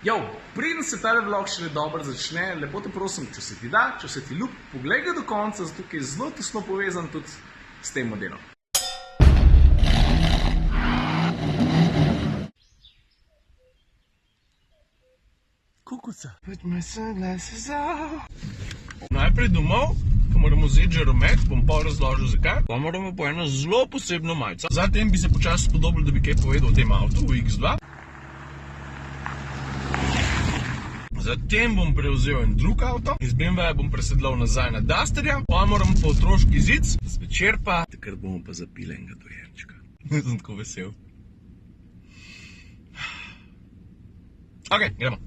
Jo, preden se ta vlog še dobro začne, lepo te prosim, če se ti da, če se ti ljub, poglej ga do konca, zato je zelo tesno povezan tudi s tem modelom. Kukuca. Put my sunglasses off. Najprej domov, ko moramo vzeti žaromet, bom pa razložil zakaj, pa moramo po eno zelo posebno majico. Zatem bi se počasi spodobilo, da bi kaj povedal o tem avtu, v X2. Zatem bom prevzel en drug avto, iz BMW-ja bom presedlal nazaj na Dusterja, pa moram po otroški zic, zvečer pa, takrat bomo pa zapili enega dojenčka. Sem tako vesel. Ok, gremo.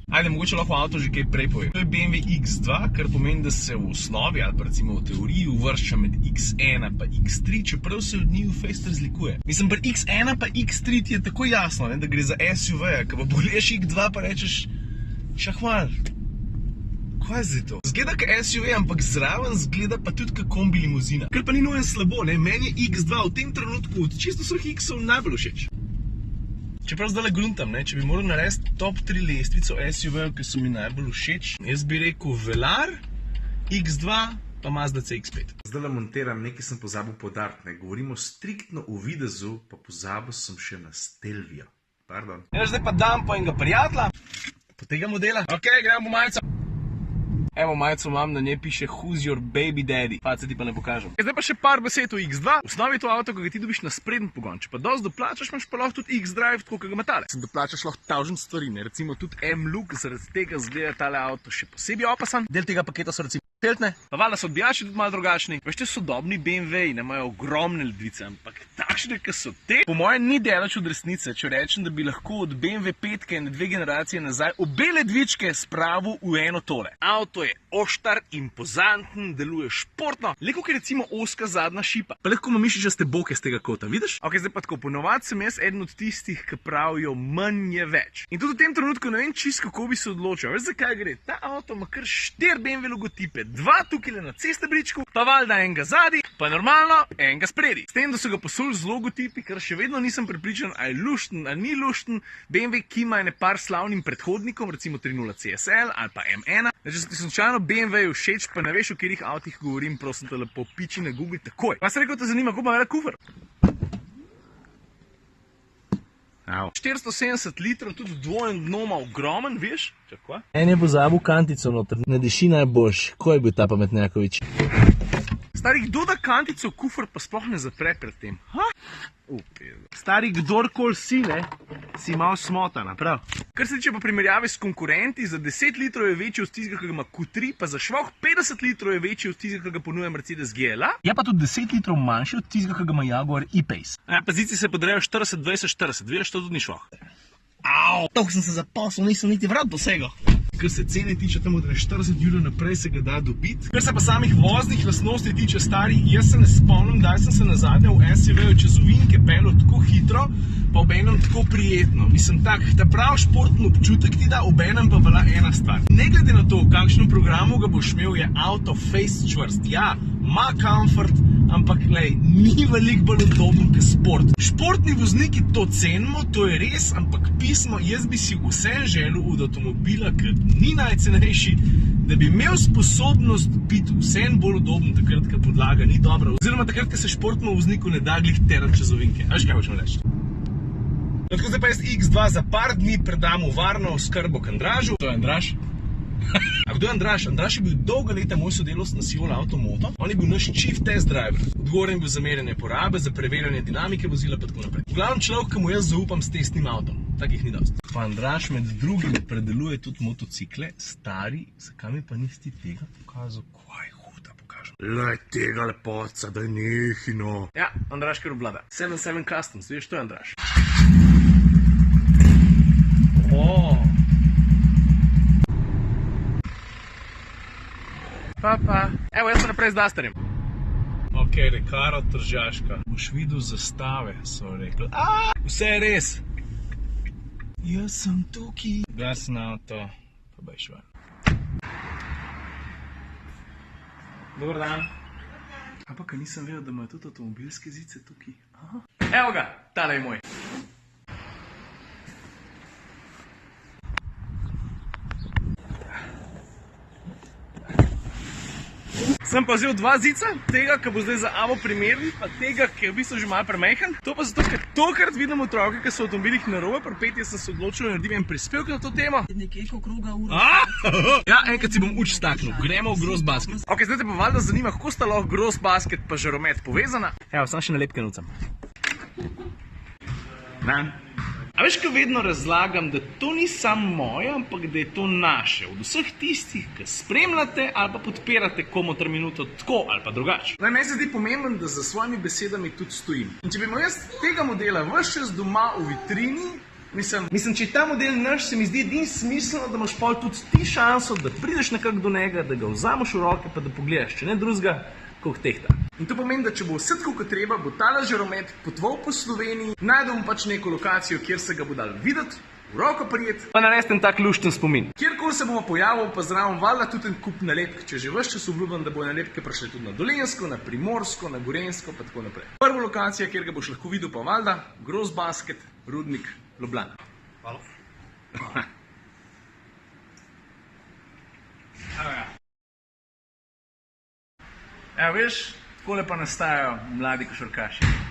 Ajde, mogoče lahko avto že kaj prej povem. To je BMW X2, kar pomeni, da se v osnovi, ali pa recimo v teoriji, uvršča med X1 pa X3, čeprav se od njih fejst razlikuje. Mislim, pri X1 pa X3 ti je tako jasno, da gre za SUV-ja, ko pa pogledaš X2 pa rečeš, šahmal, kaj je zdaj to? Zgleda ka SUV, ampak zraven zgleda pa tudi ka kombi limuzina. Kar pa ni nujen slabo, ne? Meni je X2 v tem trenutku od čisto vseh X-ov najbolj všeč. Čeprav zdaj gruntam, če bi moral narediti top 3 lestvico SUV-jev, ki so mi najbolj všeč, jaz bi rekel Velar, X2 pa Mazda CX-5. Zdaj montiram, nekaj sem pozabil poudariti, govorimo striktno o videzu, pa pozabil sem še na Stelvio. Pardon. Zdaj pa dam po enega prijatelja, po tega modela. Ok, gremo po majico. Evo majico imam, na njej piše Who's your baby daddy. Face ti pa ne pokažem. Zdaj pa še par besed o X2. V osnovi je to avto, ko ga ti dobiš na sprednji pogon. Če pa dosti doplačaš, imaš pa lahko tudi X-Drive, tako kot ga ima tale. Doplačaš lahko tavžen stvari, ne? Recimo tudi M-Look, zaradi tega zgleda tale avto še posebej opasan. Del tega paketa so recimo teltne, pa valjda so odbijači tudi malo drugačni. Veš, te sodobni BMW-ji nemajo ogromne ledvice, ampak takšne, ki so te, po mojem ni daleč od resnice, če rečem, da bi lahko od BMW 5 in 2 generacije nazaj obe ledvičke spravil v eno tole. Avto je oštar, impozanten, deluje športno, leko je recimo ozka zadnja šipa. Pa lahko ima mišičaste boke z tega kota, vidiš? Ok, zdaj pa tako, ponovadi sem jaz eden od tistih, ki pravijo manj je več. In tudi v tem trenutku ne vem čisto, kako bi se odločil. Veš, zakaj gre? Ta avto ima kar 4 BMW logotipe, 2 tukaj na cestebričku, pa valjda enega zadaj, pa normalno enega spredi. S tem, da so ga posuli z logotipi, ker še vedno nisem prepričan, ali je lušten, ali ni lušten. BMW, ki ima ene par slavnim predhodnikom, recimo 3.0 CSL ali pa M1. Če se ti slučajno BMW všeč, pa ne veš, o katerih avtih govorim, prosim te lepo piči na Google takoj. Pa se rekel, te zanima, kako ima rad kufer? 470 litrov, tudi dvojen dno ima ogromen, veš? Čakva? En je pozabil kantico noter, ne diši najboljš. Ko je bil ta pametnjakovič? Stari, kdo da kantico v kufer pa sploh ne zapre pred tem? Ha? Stari, kdorkoli si, ne? Si malo smotana, prav? Kar se tiče pa primerjave s konkurenti, za 10 litrov je večji od tistega, ki ga ima Q3, pa za švoh 50 litrov je večji od tistega, ki ga ponuja Mercedes GLA. Je pa tudi 10 litrov manjši od tistega, ki ga ima Jaguar E-Pace. Pazici se podrejo 40, 20, 40, veš, to tudi ni švoh. Au, toliko sem se zaposlil, nisem niti vrat dosegel. Kar se cene tiče, tam od 40 evrov naprej se ga da dobiti. Kar se pa samih voznih lastnosti tiče, stari, jaz se ne spomnim, da sem se nazadnje v SUV-ju čez ovinke peljal tako hitro, pa obenem tako prijetno. Mislim tak, ta prav športni občutek ti da, obenem pa velja ena stvar. Ne glede na to, v kakšnem programu ga boš imel, je avto face čvrst. Ja, ima komfort, ampak lej, ni veliko bolj udoben kot sport. Športni vozniki to cenimo, to je res, ampak pismo, jaz bi si vse želel od avtomobila, ki ni najcenejši, da bi imel sposobnost biti vsem bolj udoben takrat, ker podlaga ni dobra, oziroma takrat, ker se športno vozniku ne da glih terati čez ovinke. A veš, kaj hočem reči? Tako zdaj pa jaz X2 za par dni predam v varno oskrbo k Andražu. To je Andraž? A kdo je Andraž? Andraž je bil dolga leta moj sodelavec na Sivola Automoto. On je bil naš chief test driver. Odgovoren je bil za merjenje porabe, za preverjanje dinamike vozila pa tako naprej. V glavnem človek, ki mu jaz zaupam s testnim avtom. Takih ni dosti. Pa Andraž med drugim predeluje tudi motocikle. Stari, zakaj mi pa nisi ti tega pokazal? Kaj huda pokažem? Lej tega lepotca, da je nehino. Ja, Andraž kar oblada. 77 Customs, veš, to je Andraž. Pa. Evo, jaz sem naprej z Dusterjem. Ok, Recaro Tržaška. Boš videl zastave, so rekli. Vse je res. Jaz sem tukaj. Gas na avto, pa bejš ven. Dobar dan. Ampak nisem vedel, da imajo tudi avtomobilske zice tukaj. Aha. Evo ga, tale je moj. Sem pa vzel dva zica, tega, ki bo zdaj za Avo primeren, pa tega, ki je v bistvu že malo premehen. To pa zato, ker tokrat vidim otroke, ki so v avtomobilih narobe, pri petju sem se odločil, da naredim en prispevek na to temo. Nekaj okroga ura. Ja, enkrat si bom uč staknil, gremo v gross basket. Ok, zdaj te pa valjda zanima, kako sta lahko gross basket pa žaromet povezana. Evo, sam še nalepke nucam. A veš, ko vedno razlagam, da to ni samo moje, ampak da je to naše. Od vseh tistih, ki spremljate ali pa podpirate Komotar minuto tako ali pa drugače. Meni se zdi pomemben, da za svojimi besedami tudi stojim. In če bi imel jaz tega modela ves čas doma v vitrini, mislim, če je ta model naš, se mi zdi edin smiselno, da imaš pol tudi ti šanso, da prideš nekako do njega, da ga vzameš v roke pa da pogledaš, če ne drugega, koliko tehta. In to pomeni, da če bo vse tako, kot treba, bo tale žaromet potoval po Sloveniji, najdemo pač neko lokacijo, kjer se ga bo dal videti, v roko prijeti, pa narediti en tak lušten spomin. Kjerkoli se bomo pojavili, pa zraven valjda tudi en kup nalepk, če že ves čas obljubim, da bo nalepke prišle tudi na Dolenjsko, na Primorsko, na Gorenjsko, pa tako naprej. Prva lokacija, kjer ga boš lahko videl, pa valjda, gross basket, Rudnik, Ljubljana. Hvala. Evo, veš, takole pa nastajajo mladi košarkaši.